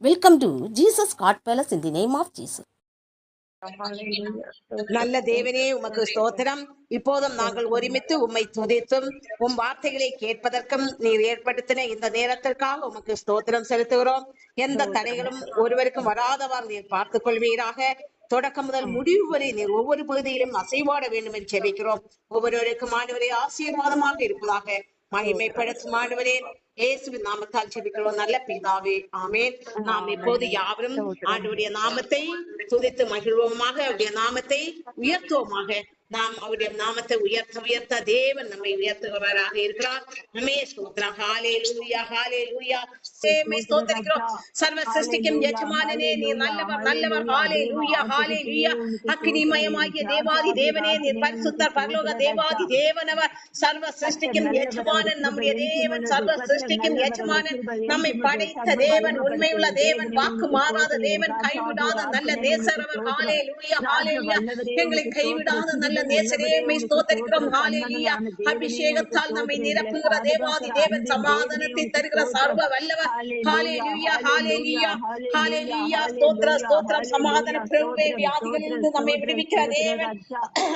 Welcome to Jesus God Palace in the name of Jesus. நல்ல தேவனே உமக்கு ஸ்தோத்திரம். இப்போதும் நாங்கள் ஒருமித்து உம்மை துதித்தும் உம் வார்த்தைகளை கேட்பதற்கும் நீர் ஏற்படுத்தின இந்த நேரத்திற்காக உமக்கு ஸ்தோத்திரம் செலுத்துகிறோம். எந்த தடைகளும் ஒருவருக்கும் வராதவாறு நீர் பார்த்துக் கொள்வீராக. தொடக்கம் முதல் முடிவு வரை நீர் ஒவ்வொரு பகுதியிலும் அசைவாட வேண்டும் என்று ஜெபிக்கிறோம். ஒவ்வொருவருக்கும் ஆண்டவரே ஆசீர்வாதமாக இருப்பதாக மகிமைப்படுத்தும் ஆண்டவரே இயேசுவின் நாமத்தால் ஜெபிக்கிறோம் நல்ல பிதாவே, ஆமென். நாம் இப்போது யாவரும் ஆண்டவருடைய நாமத்தை துதித்து மகிழ்வோமாக, அவருடைய நாமத்தை உயர்த்துவோமாக. நாம் அவருடைய நாமத்தை உயர்த்த உயர்த்த தேவன் நம்மை உயர்த்துகிறவராக இருக்கிறார். நம்மே ஸ்தோத்திரம். ஹல்லேலூயா, ஹல்லேலூயா. மே ஸ்தோத்திரிக்கிறோம். சர்வ சிருஷ்டிக்கும் எஜமானனே நீர் நல்லவர், நல்லவர். ஹல்லேலூயா, ஹல்லேலூயா. அக்கினிமயமாகிய தேவாதி தேவனே நீர் பரிசுத்தர், பரலோக தேவாதி தேவனவர். சர்வ சிருஷ்டிக்கும் எஜமானன் நம்முடைய தேவன், சர்வ சிருஷ்டிக்கும் எஜமானன், நம்மை படைத்த தேவன், உண்மையுள்ள தேவன், வாக்கு மாறாத தேவன், கைவிடாத நல்ல நேசரவர். ஹல்லேலூயா, ஹல்லேலூயா. எங்களை கைவிடாத நல்ல நேசரே மே ஸ்தோத்திரிக்கிறோம். ஹல்லேலூயா. அபிஷேகத்தால் நம்மை நிரப்புகிற தேவாதி தேவன், சமாதானத்தை தருகிற சர்வ வல்லவர். ஹல்லேலூயா, ஹல்லேலூயா, ஹல்லேலூயா. ஸ்தோத்திரம், ஸ்தோத்திரம். சமாதான பிரபுவே, வியாதிகளிலிருந்து நம்மை விடுவிக்கிற தேவன்.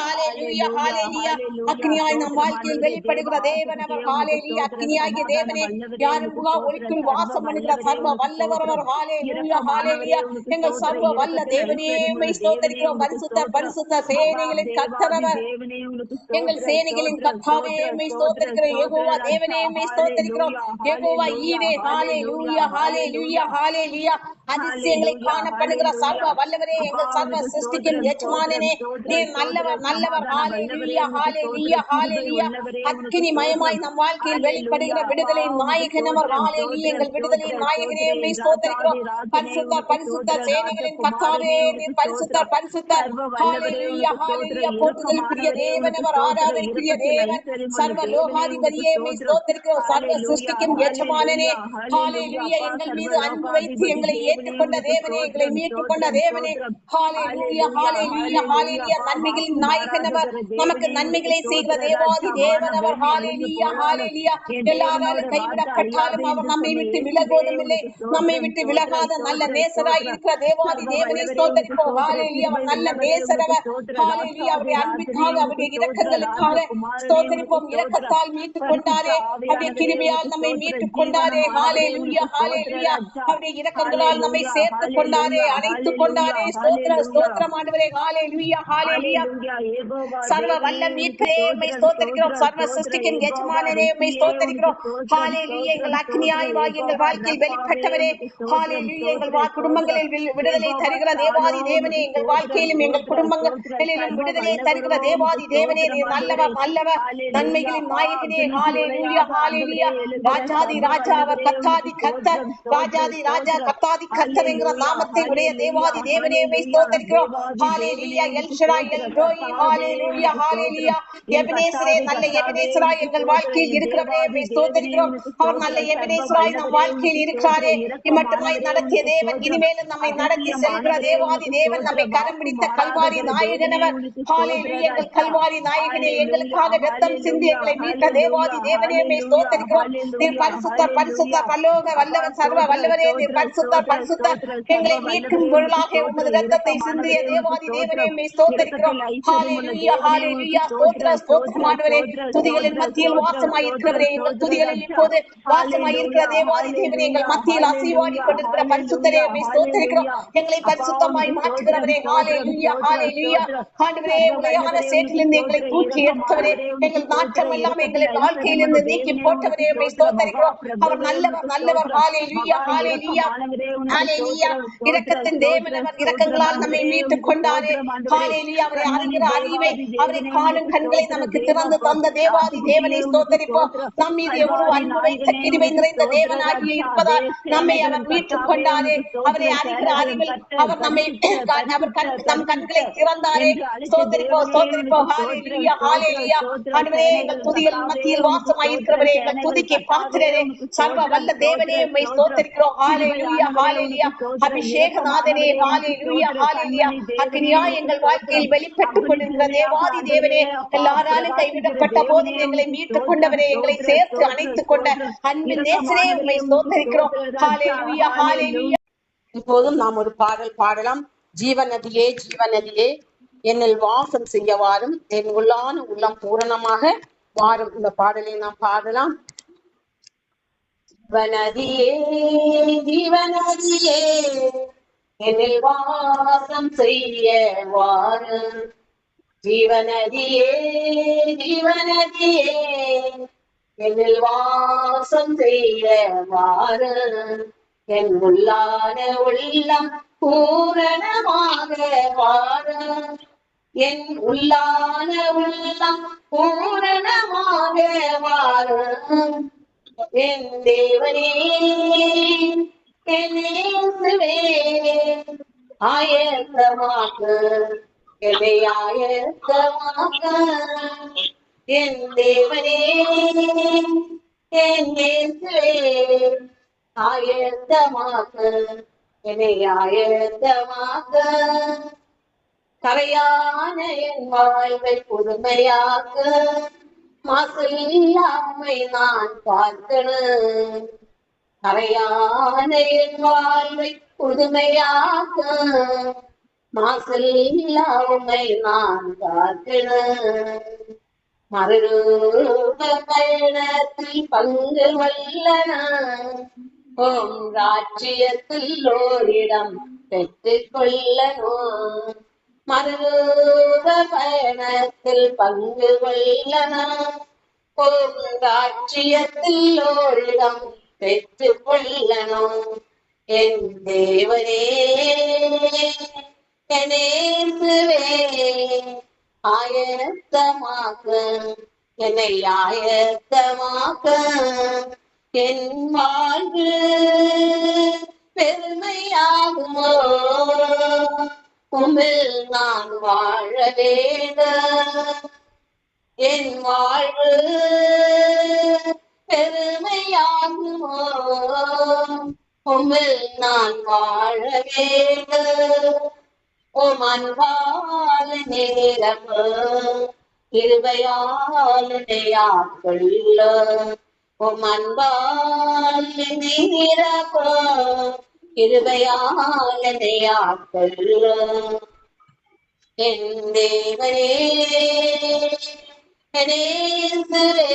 ஹல்லேலூயா, ஹல்லேலூயா. அக்னியாய் நம் வாழ்க்கையில் வெளிப்படுகிற தேவன் அவர். ஹல்லேலூயா. அக்னியாகிய தேவனே, யாரும் புகா ஒளிக்குள் வாசம் பண்ணுகிற சர்வ வல்லவர் அவர். ஹல்லேலூயா, ஹல்லேலூயா. எங்கள் சர்வ வல்ல தேவனே மே ஸ்தோத்திரிக்கிறோம். பரிசுத்தர், பரிசுத்த சேனைகளின் கர்த்தர் அவர். எங்கள் சேனைகளின் கர்த்தாவே மே ஸ்தோத்திரிக்கிறோம். யெகோவா தேவனே மே ஸ்தோத்திரிக்கிறோம். யெகோவா ஈரே. ஹல்லேலூயா, ஹல்லேலூயா, ஹல்லேலூயா. அதிசயங்களை காணப்படுகிற சர்வ வல்லவரே, எங்கள் சர்வ சிருஷ்டிக்கும் எஜமானனே நீர் நல்லவர், நல்லவர். ஹல்லேலூயா, ஹல்லேலூயா, ஹல்லேலூயா. அக்கினி மயமாய் நம் வாழ்க்கையில் வெளிப்படுகிற விடுதலை நாயகன் அவர். ஹல்லேலூயா. எங்கள் விடுதலை நாயகனே மே ஸ்தோத்திரிக்கிறோம். பரிசுத்தர், பரிசுத்தர். சேனைகளின் கர்த்தாவே நீர் பரிசுத்தர், பரிசுத்தர். ஹல்லேலூயா, ஹல்லேலூயா. போற்றுதலுக்குரிய தேவன் அவர், ஆராதனைக்குரிய தேவன், சர்வ லோகாதிபதியே மே ஸ்தோத்திரிக்கிறோம். சர்வ சிருஷ்டிக்கும் எஜமானனே ஹல்லேலூயா. எங்கள் மீது அன்பு வைத்து எங்களை ஏற்றுக்கொண்ட தேவனே, எங்களை மீட்டுக் கொண்ட தேவனே. ஹல்லேலூயா, ஹல்லேலூயா, ஹல்லேலூயா. நன்மைகளின் நாயகன் அவர், நமக்கு நன்மைகளை செய்கிற தேவாதி தேவன் அவர். ஹல்லேலூயா, ஹல்லேலூயா. எல்லாராலும் கைவிடப்பட்டாலும் அவர் நம்மை விட்டு விலகுவதும் இல்லை. நம்மை விட்டு விலகாத நல்ல நேசராய் இருக்கிற தேவாதி தேவனை ஸ்தோத்திரிப்போம். ஹல்லேலூயா. அவர் நல்ல நேசர் அவர். ஹல்லேலூயா. அவருடைய அன்பிற்காக, அவருடைய இரக்கங்களுக்காக ஸ்தோத்திரிப்போம். இரக்கத்தால் மீட்டுக் கொண்டாரே, அவருடைய கிருபையால் நம்மை மீட்டுக் கொண்டாரே. ஹல்லேலூயா, ஹல்லேலூயா. அவருடைய இரக்கங்களால் நம்மை சேர்த்துக் கொண்டாரே, அணைத்துக் கொண்டாரே. ஸ்தோத்திரம், ஸ்தோத்திரம் ஆண்டவரே. ஹல்லேலூயா, ஹல்லேலூயா. சர்வ வல்ல மீட்பரே உம்மை ஸ்தோத்திரிக்கிறோம். சர்வ சிருஷ்டிக்கும் எஜமானனே உம்மை ஸ்தோத்திரிக்கிறோம். ஹல்லேலூயா. எங்கள் அக்னியாய் எங்கள் வாழ்க்கையில் வெளிப்பட்டவரே. ஹல்லேலூயா. எங்கள் குடும்பங்களில் விடுதலை தருகிற தேவாதி தேவனே, எங்கள் வாழ்க்கையிலும் எங்கள் குடும்பங்களிலும் விடுதலை தருகிற தேவாதி தேவனே நீர் நல்லவர், நல்லவர். நன்மைகளின் நாயகனே. ஹல்லேலூயா, ஹல்லேலூயா. ராஜாதி ராஜா அவர், கர்த்தாதி கர்த்தர், ராஜாதி ராஜா, கர்த்தாதி கர்த்தர் என்கிற நாமத்தை உடைய தேவாதி தேவனே உம்மை ஸ்தோத்திரிக்கிறோம். Hallelujah. El Shaddai, El Roi. Hallelujah, hallelujah. எபனேசரே, நல்ல எபனேசராய் எங்கள் வாழ்க்கையில் இருக்கிறவரே உம்மை ஸ்தோத்திரிக்கிறோம். அவர் நல்ல எபனேசராய் நம் வாழ்க்கையில் இருக்கிறாரே. இம்மட்டுமாய் நடத்திய தேவன், இனிமேலும் நம்மை நடத்தி செல்கிற தேவாதி தேவன், நம்மை கரம் பிடித்த கல்வாரி நாயகன் அவர். ஹல்லேலூயா. எங்கள் கல்வாரி நாயகனே, எங்களுக்காக ரத்தம் சிந்தி எங்களை மீட்ட தேவாதி தேவனே உம்மை ஸ்தோத்திரிக்கிறோம். நீர் பரிசுத்தர், பரிசுத்தர், பரலோக வல்லவர், சர்வ வல்லவரே நீர் பரிசுத்தர், பரிசுத்தர். எங்களை மீட்கும் பொருளாக உமது ரத்தத்தை சிந்திய தேவாதி தேவனே உம்மை ஸ்தோத்திரிக்கிறோம். ஹல்லேலூயா, ஹல்லேலூயா. ஸ்தோத்திர, ஸ்தோத்திரம் ஆண்டவரே. துதிகளின் மத்தியில் வாசமாய் இருக்கிறவரே, எங்கள் துதிகளில் இப்போது வாசமாய் இருக்கிற தேவாதி தேவனே, எங்கள் மத்தியில் அசைவாடி கொண்டிருக்கிற பரிசுத்தரே உம்மை ஸ்தோத்திரிக்கிறோம். எங்களை பரிசுத்தமாய் மாற்றுகிறவரே. ஹல்லேலூயா, ஹல்லேலூயா. ஆண்டவரே, உலகான சேற்றிலிருந்து எங்களை தூக்கி எடுத்தவரே, எங்கள் நாட்டம் எல்லாம் எங்களின் வாழ்க்கையிலிருந்து நீக்கி போட்டவரே உம்மை ஸ்தோத்திரிக்கிறோம். அவர் நல்லவர், நல்லவர். ஹல்லேலூயா, ஹல்லேலூயா, ஹல்லேலூயா. இரக்கத்தின் தேவன் அவர். இரக்கங்களால் நம்மை மீட்டுக் கொண்டாரே. ஹல்லேலூயா. அவரை அறிகிற அறிவை, அவரை காணும் கண்களை நமக்கு திறந்து தந்த தேவாதி தேவனை ஸ்தோத்திரிப்போம். நம் மீது எவ்வளவு அன்பு வைத்த கிருபை நிறைந்த தேவனாகிய இருப்பதால் நம்மை அவர் மீட்டுக் கொண்டாரே. அவரை அறிகிற அறிவில் அவர் நம்மை நம் கண்களை திறந்தாரே. ஸ்தோத்திரிப்போம், ஸ்தோத்திரிப்போம். ஹல்லேலூயா, ஹல்லேலூயா. ஆண்டவரே, எங்கள் துதிகளின் மத்தியில் வாசமாய் இருக்கிறவரே, எங்கள் துதிக்கு பாத்திரரே, சர்வ வல்ல தேவனே உம்மை ஸ்தோத்திரிக்கிறோம். ஹல்லேலூயா, ஹல்லேலூயா. அபிஷேகநாதனே. ஹல்லேலூயா, ஹல்லேலூயா. அக்னியாய் எங்கள் வாழ்க்கையில் வெளிப்பட்டுக் கொண்டிருக்கிற தேவாதி தேவனே, எல்லாராலும் கைவிடப்பட்ட போது எங்களை மீட்டுக் கொண்டவரே, எங்களை சேர்த்து அணைத்துக் கொண்ட அன்பின் நேசரே உம்மை ஸ்தோத்திரிக்கிறோம். ஹல்லேலூயா, ஹல்லேலூயா. இப்போதும் நாம் ஒரு பாடல் பாடலாம். ஜீவநதியே ஜீவநதியே என்னில் வாசம் செய்ய வாரும், என் உள்ளான உள்ளம் பூரணமாக வாரும். இந்த பாடலை நாம் பாடலாம். ஜீவநதியே ஜீவநதியே என்னில் வாசம் செய்ய வாரும், ஜீவநதியே ஜீவநதியே என்னில் வாசம் செய்ய வாரும், என் உள்ளான உள்ளம் பூரணமாக வாரும், என் உள்ளான உள்ளம் பூரணமாக வாரும், என் தேவனே என் இயேசுவே ஆயத்தமாக்கு, என்னை ஆயத்தமாக்க, என் தேவனே என் இயேசுவே ஆயத்தமாக்க, என்னை ஆயத்தமாக்க, கரையான என் வாழ்வை புதுமையாக்க, மாசு இல்லாமை நான் பார்க்கணும், கரையான என் வாழ்வை புதுமையாக்க, மாசு இல்லாமை நான் பார்க்கணும், மறுரூப பயணத்தில் பங்கு வல்லன, ஓம் ராஜ்யத்தில் ஓரிடம் பெற்றுக் கொள்ளணும், மறுரூப பயணத்தில் பங்கு கொள்ளன, ஓம் ராஜ்யத்தில் ஓரிடம் பெற்றுக் கொள்ளணும், என் தேவனே என் இயேசுவே ஆயத்தமாக்க, என்னை ஆயத்தமாக்க, என் வாழ்வு பெருமையாகுமோ, உம்மில் நான் வாழ வேண்டும், என் வாழ்வு பெருமையாகுமோ, உம்மில் நான் வாழ வேண்டும், உம் அன்பால் நிரப்பு, கிருபையால் ஆட்கொள்ள, உம் அன்பால் நிரப்பு, கிருபையால் ஆட்கொள்ள, என் தேவனே என் இயேசுவே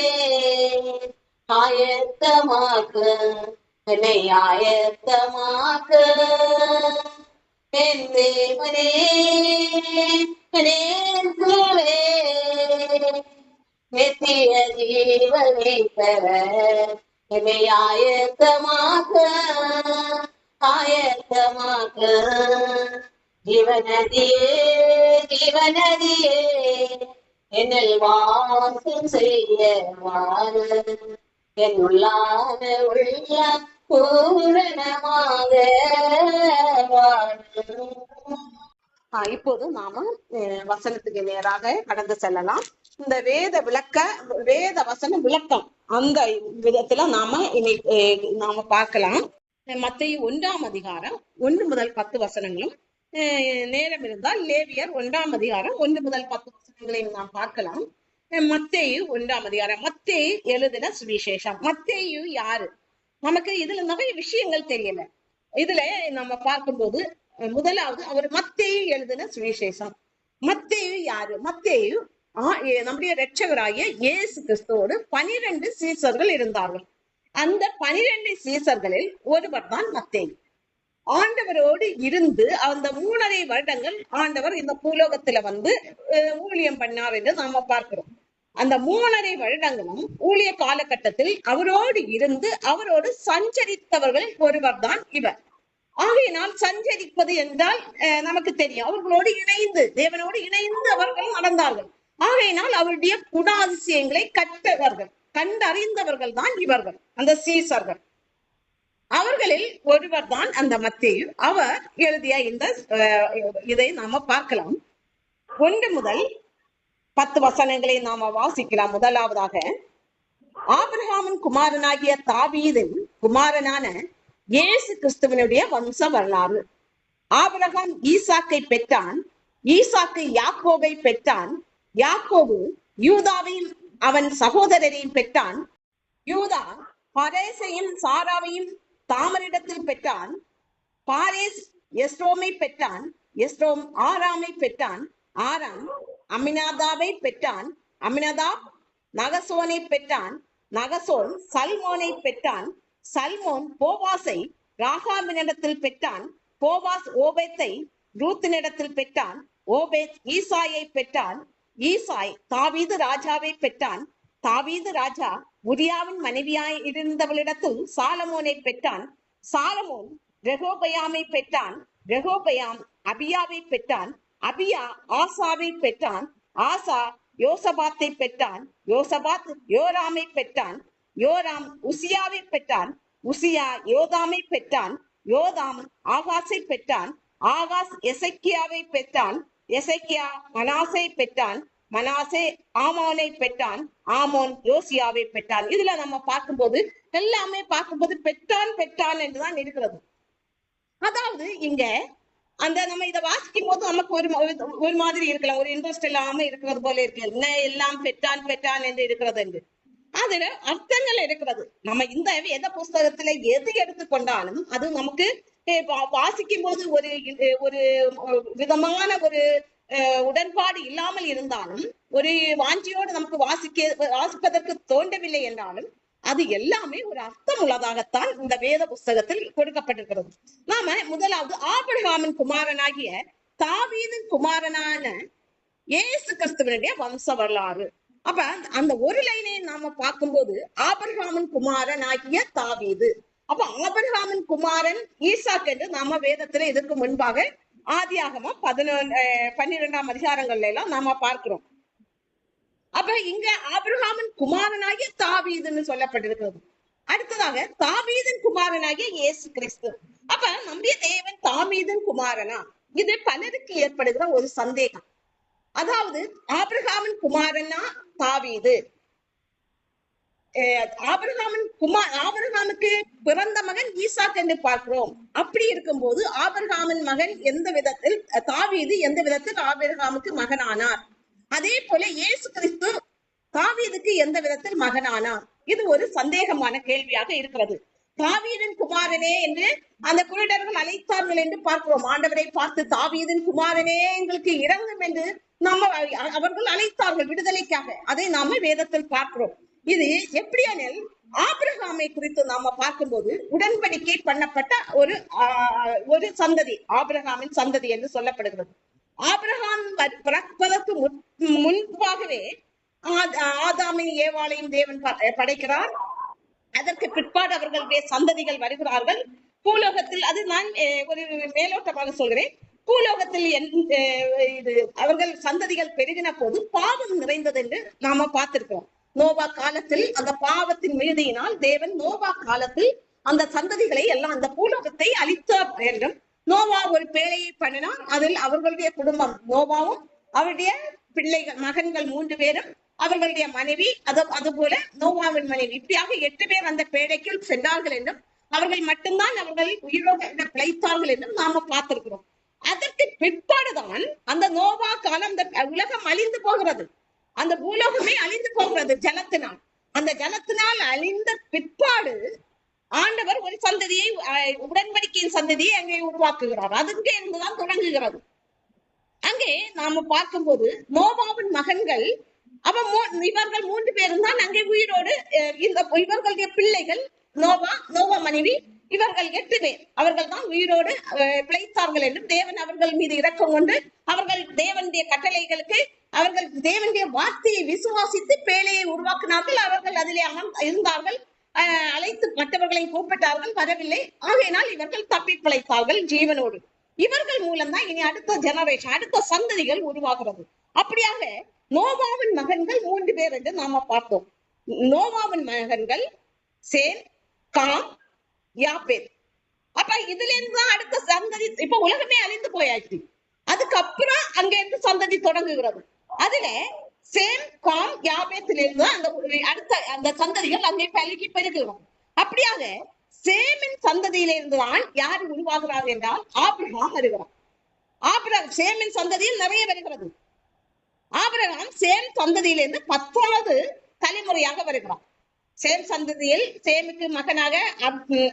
ஆயத்தமாக்க, என்னை ஆயத்தமாக்க, என் தேவனே என் இயேசுவே நித்திய ஜீவனை பெற, என்னை ஆயத்தமாக்க, ஆயத்தமாக்க, ஜீவநதியே ஜீவநதியே என்னில் வாசம் செய்ய வாரும், என் உள்ளான உள்ள பூரணமாக வாரும். இப்போது நாம வசனத்துக்கு நேராக கடந்து செல்லலாம். இந்த வேத வசன விளக்கம் அந்த விதத்துல நாம பார்க்கலாம். மத்தேயு 1ஆம் அதிகாரம் 1 முதல் 10 வசனங்களும், நேரம் இருந்தால் லேவியர் 1ஆம் அதிகாரம் 1 முதல் 10 வசனங்களையும் நாம் பார்க்கலாம். மத்தேயு 1ஆம் அதிகாரம். மத்தேயு எழுதின சுவிசேஷம். மத்தேயு யாரு? நமக்கு இதுல நிறைய விஷயங்கள் தெரியல. இதுல நம்ம பார்க்கும்போது முதலாவது அவர் மத்தேயு எழுதின சுவிசேஷம். மத்தேயு யாரு? மத்தேயு நம்முடைய இரட்சகராகிய இயேசு கிறிஸ்துவோடு 12 சீசர்கள் இருந்தார்கள். அந்த 12 சீசர்களில் ஒருவர் தான் மத்தேயு. ஆண்டவரோடு இருந்து அந்த 3.5 வருடங்கள் ஆண்டவர் இந்த பூலோகத்துல ஊழியம் பண்ணார் என்று நாம பார்க்கிறோம். அந்த 3.5 வருடங்களும் ஊழிய காலகட்டத்தில் அவரோடு இருந்து அவரோடு சஞ்சரித்தவர்கள் ஒருவர் தான் இவர். ஆகையினால் சஞ்சரிப்பது என்றால் நமக்கு தெரியும், அவர்களோடு இணைந்து தேவனோடு இணைந்து அவர்கள் நடந்தார்கள். ஆகையினால் அவருடைய குணாதிசயங்களை கண்டறிந்தவர்கள் தான் இவர்கள், அந்த சீசர்கள். அவர்களில் ஒருவர் தான் அந்த மத்தேயு. அவர் எழுதிய இதை நாம பார்க்கலாம். 1 முதல் 10 வசனங்களை நாம வாசிக்கலாம். முதலாவதாக, ஆபிரகாமின் குமாரனாகிய தாவீதின் குமாரனான இயேசு கிறிஸ்துவனுடைய வம்ச வரலாறு. ஆபிரகாம் ஈசாக்கை பெற்றான், ஈசாக்கு யாக்கோபை பெற்றான், யாக்கோபு யூதாவையும் அவன் சகோதரரையும் பெற்றான், யூதா பரேசையும் சாராவையும் தாமரிடத்தில் பெற்றான், பாரேஸ் எஸ்ரோமை பெற்றான். எஸ்ரோம் ஆராமை பெற்றான். ஆராம் அமினாதாவை பெற்றான். அமினதாப் நகசோனை பெற்றான். நகசோன் சல்மோனை பெற்றான். சல்மோன் போவாசை ராகாபினிடத்தில் பெற்றான். போவாஸ் ஓபேத்தை ரூத்தினிடத்தில் பெற்றான். ஓபேத் ஈசாயை பெற்றான். ஈசாய் தாவீது ராஜாவை பெற்றான். தாவீது ராஜா உரியாவின் மனைவியாய் இருந்தவளிடத்தில் சாலமோனை பெற்றான். சாலமோன் ரெகோபயாமை பெற்றான். ரெகோபயாம் அபியாவை பெற்றான். அபியா ஆசாவை பெற்றான். ஆசா யோசபாத்தை பெற்றான். யோசபாத் யோராமை பெற்றான். யோராம் உசியாவை பெற்றான். உசியா யோதாமை பெற்றான். யோதாம் ஆகாஸை பெற்றான். ஆகாஸ் எசக்கியாவை பெற்றான். எசக்கியா மனாசை பெற்றான். மனாசே ஆமோனை பெற்றான். ஆமோன் யோசியாவை பெற்றான். இதுல நம்ம பார்க்கும்போது எல்லாமே பார்க்கும்போது பெற்றான் பெற்றான் என்றுதான் இருக்கிறது. அதாவது இங்க அந்த நம்ம இதை வாசிக்கும் போது நமக்கு ஒரு மாதிரி இருக்கலாம், ஒரு இன்ட்ரெஸ்ட் இல்லாம இருக்கிறது போல இருக்கு. என்ன எல்லாம் பெற்றான் பெற்றான் என்று இருக்கிறது என்று அதுல அர்த்தங்கள் இருக்கிறது. நம்ம இந்த வேத புஸ்தகத்துல எது எடுத்துக்கொண்டாலும் அது நமக்கு வாசிக்கும் போது ஒரு ஒரு விதமான ஒரு உடன்பாடு இல்லாமல் இருந்தாலும், ஒரு வாஞ்சியோடு நமக்கு வாசிப்பதற்கு தோன்றவில்லை என்றாலும் அது எல்லாமே ஒரு அர்த்தம் உள்ளதாகத்தான் இந்த வேத புஸ்தகத்தில் கொடுக்கப்பட்டிருக்கிறது. நாம முதலாவது ஆபிரகாமின் குமாரனாகிய தாவீதின் குமாரனான இயேசு கிறிஸ்துவனுடைய வம்ச வரலாறு. அப்ப அந்த ஒரு லைனை நாம பார்க்கும்போது ஆபிரகாமின் குமாரன் ஆகிய தாவீது. அப்ப ஆபிரகாமின் குமாரன் ஈசாக் என்று நாம வேதத்துல இதற்கு முன்பாக ஆதியாகமம் 12ஆம் அதிகாரங்கள்ல எல்லாம் நாம பார்க்கிறோம். அப்ப இங்க ஆபிரகாமின் குமாரனாகிய தாவீதுன்னு சொல்லப்பட்டிருக்கிறது. அடுத்ததாக தாவீதின் குமாரனாகிய இயேசு கிறிஸ்து. அப்ப நம்முடைய தேவன் தாவீதின் குமாரனா? இது பலருக்கு ஏற்படுகிற ஒரு சந்தேகம். அதாவது ஆபிரகாமின் குமாரனா தாவீது? ஆபிரகாமுக்கு பிறந்த மகன் ஈசாக் என்று பார்க்கிறோம். அப்படி இருக்கும்போது ஆபிரகாமின் மகன் எந்த விதத்தில், தாவீது எந்த விதத்தில் ஆபிரகாமுக்கு மகனானார்? அதே போல இயேசு கிறிஸ்து தாவீதுக்கு எந்த விதத்தில் மகனானார்? இது ஒரு சந்தேகமான கேள்வியாக இருக்கிறது. தாவீதின் குமாரனே என்று அந்த குருடர்கள் அழைத்தார்கள் என்று பார்க்கிறோம். ஆண்டவரை பார்த்து தாவீதின் குமாரனே எங்களுக்கு இறங்கும் என்று அவர்கள் அழைத்தார்கள் விடுதலைக்காக. அதை நாம வேதத்தில் பார்க்கிறோம். இது எப்படியானில் ஆபிரகாமை குறித்து நாம பார்க்கும்போது உடன்படிக்கை பண்ணப்பட்ட ஒரு சந்ததி, ஆபிரகாமின் சந்ததி என்று சொல்லப்படுகிறது. ஆபிரகாம் பிறப்பதற்கு முன்பாகவே ஆதாமையும் ஏவாளையும் தேவன் படைக்கிறார். அதற்கு பிற்பாடு அவர்களுடைய சந்ததிகள் வருகிறார்கள் பூலோகத்தில். அது நான் ஒரு மேலோட்டமாக சொல்கிறேன். பூலோகத்தில் இது அவர்கள் சந்ததிகள் பெருகின போது பாவம் நிறைந்தது என்று நாம பார்த்திருக்கிறோம். நோவா காலத்தில் அந்த பாவத்தின் மீதியினால் தேவன் நோவா காலத்தில் அந்த சந்ததிகளை எல்லாம் அந்த பூலோகத்தை அழித்தார் என்றும், நோவா ஒரு பேழையை பண்ணினார். அதில் அவர்களுடைய குடும்பம், நோவாவும் அவருடைய பிள்ளைகள் மகன்கள் 3 பேரும், அவர்களுடைய மனைவி, அதுபோல நோவாவின் மனைவி, இப்படியாக 8 பேர் அந்த பேழைக்குள் சென்றார்கள் என்றும், அவர்கள் மட்டும்தான் அவர்கள் உயிரோடு பிழைத்தார்கள் என்றும் நாம பார்த்திருக்கிறோம். அதற்கு பிற்பாடுதான் அந்த நோவா காலம், அந்த உலகம் அழிந்து போகிறது, அந்த பூலோகமே அழிந்து போகிறது ஜலத்தினால். அந்த ஜலத்தினால் அழிந்த பிற்பாடு ஆண்டவர் ஒரு சந்ததியை, உடன்படிக்கையின் சந்ததியை அங்கே உருவாக்குகிறார். அதுக்கு இருந்துதான் தொடங்குகிறது. அங்கே நாம பார்க்கும்போது நோவாவின் மகன்கள் இவர்கள் 3 பேரும் தான் அங்கே உயிரோடு, இவர்களுடைய பிள்ளைகள் நோவா மனைவி, இவர்கள் 8 பேர், அவர்கள் தான் உயிரோடு பிழைத்தார்கள் என்றும், தேவன் அவர்கள் மீது இரக்கம் கொண்டு அவர்கள் தேவனுடைய கட்டளைகளுக்கு, அவர்கள் தேவனுடைய வார்த்தையை விசுவாசித்து பேழையை உருவாக்கினார்கள். அவர்கள் அதிலே இருந்தார்கள். அழைத்து மற்றவர்களை கூப்பிட்டார்கள், வரவில்லை. ஆகையினால் இவர்கள் தப்பி பிழைத்தார்கள் ஜீவனோடு. இவர்கள் மூலம்தான் இனி அடுத்த ஜெனரேஷன், அடுத்த சந்ததிகள் உருவாகிறது. அப்படியாக நோவாவின் மகன்கள் 3 பேர் என்று நாம பார்த்தோம். நோவாவின் மகன்கள் சேம், காம், யாப்பேத். அப்ப இதுல இருந்து அடுத்த சந்ததி, இப்ப உலகமே அழிந்து போயாச்சு. அதுக்கப்புறம் அங்க இருந்து சந்ததி தொடங்குகிறது. அதுல சேம், காம், யாபேத்திலிருந்து அடுத்த அந்த சந்ததிகள் அங்கே பழுகி பெருகிறோம். அப்படியாக சேமின் சந்ததியிலிருந்து தான் யார் உருவாகிறார் என்றால் ஆபிரகாம் வருகிறார். சேமின் சந்ததியில் நிறைய வருகிறது. ஆபிரகாம் சேம் சந்ததியிலிருந்து 10வது தலைமுறையாக வருகிறார். சேம் சந்ததியில் சேமுக்கு மகனாக